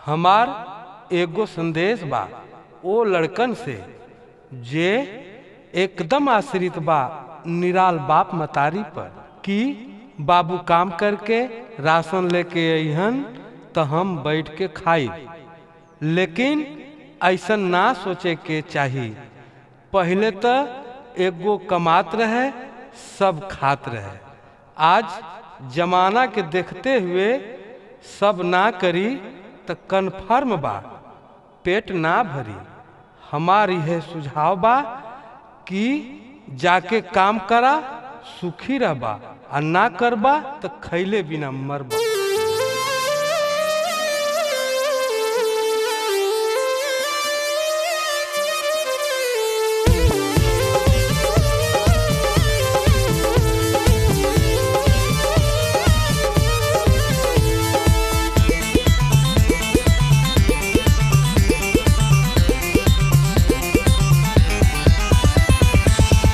हमार एगो संदेश बा ओ लड़कन से जे एकदम आश्रित बा निराल बाप मतारी पर कि बाबू काम करके राशन लेके अइहन तो हम बैठ के खाई। लेकिन ऐसा ना सोचे के चाहिए। पहले तो एगो कमात रहे सब खात रहे। आज जमाना के देखते हुए सब ना करी तो कन्फर्म बा पेट ना भरी। हमार यह सुझाव बा कि जाके काम करा सुखी रहबा और ना करबा तो खैले बिना मरबा।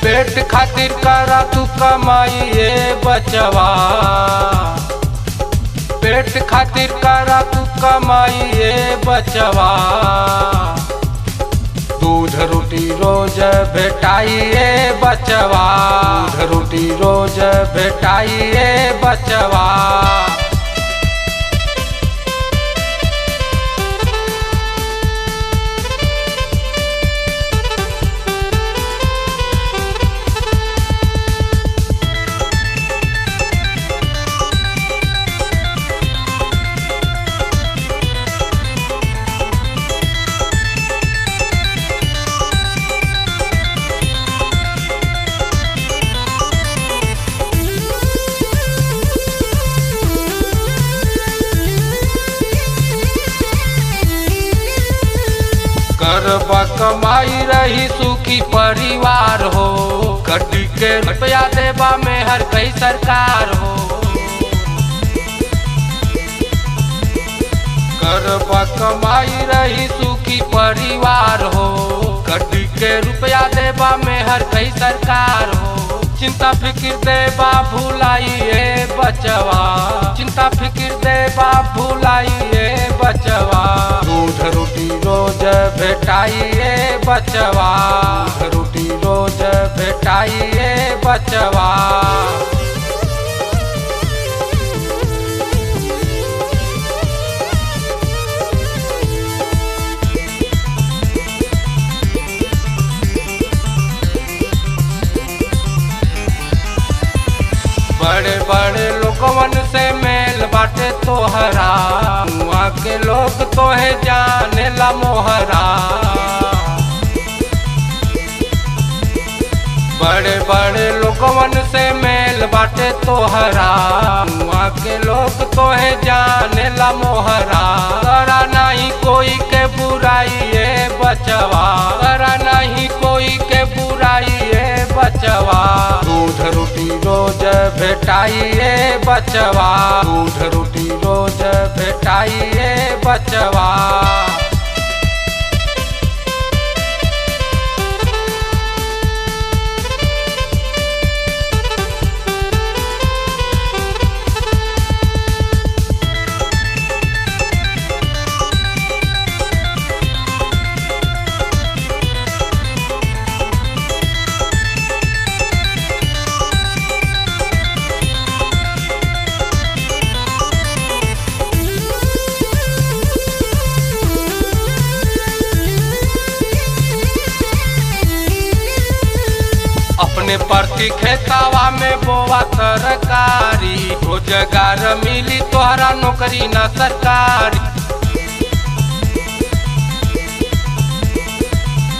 पेट खातिर करा तू कमाई ए बचवा, पेट खातिर करा तू कमाई ए बचवा। दूध रोटी रोज भेटाई ए बचवा, दूध रोटी रोज भेटाई ए बचवा। करबा कमाई रही सुखी परिवार हो, कटी के रुपया देबा में हर कई सरकार हो। करबा कमाई रही सुखी परिवार हो, कटी के रुपया देबा में हर कई सरकार हो। चिंता फिक्र देबा भुलाई ए बचवा, चिंता फिक्र देबा भुलाई ए बचवा। दूध रोटी रोज भेटाई ए बचवा, दूध रोटी रोज भेटाई ए बचवा। बड़े बड़े लोगवन से मेल बाटे तोहरा, वहाँ के लोग तोहे जाने ला मोहरा। बड़े बड़े लोगवन से मेल बाटे तोहरा, वहाँ के लोग तोहे जाने ला मोहरा। करा नहीं कोई के बुराई ए बचवा, करा नहीं कोई के बुराई ए बचवा। दूध रोटी रोज भेटाई ए बचवा, दूध रोटी रोज भेटाई ए बचवा। अपने प्रति खेतावा में बोवा तरकारी, रोजगार मिली तोहरा नौकरी ना सरकारी।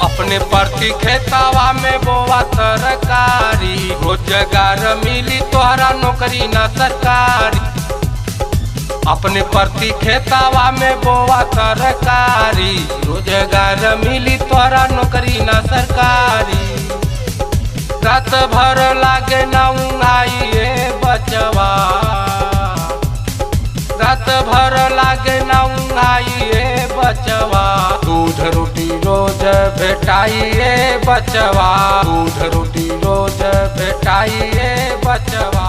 अपने प्रति खेतावा में बोवा तरकारी, रोजगार मिली तोहरा नौकरी ना सरकारी। अपने प्रति खेतावा में बोवा तरकारी, रोजगार मिली तोहरा नौकरी ना सरकारी। रात भर लागे ना उंघाई ए बचवा, रात भर लागे ना उंघाई ए बचवा। दूध रोटी रोज भेटाई ए बचवा, दूध रोटी रोज भेटाई ए बचवा।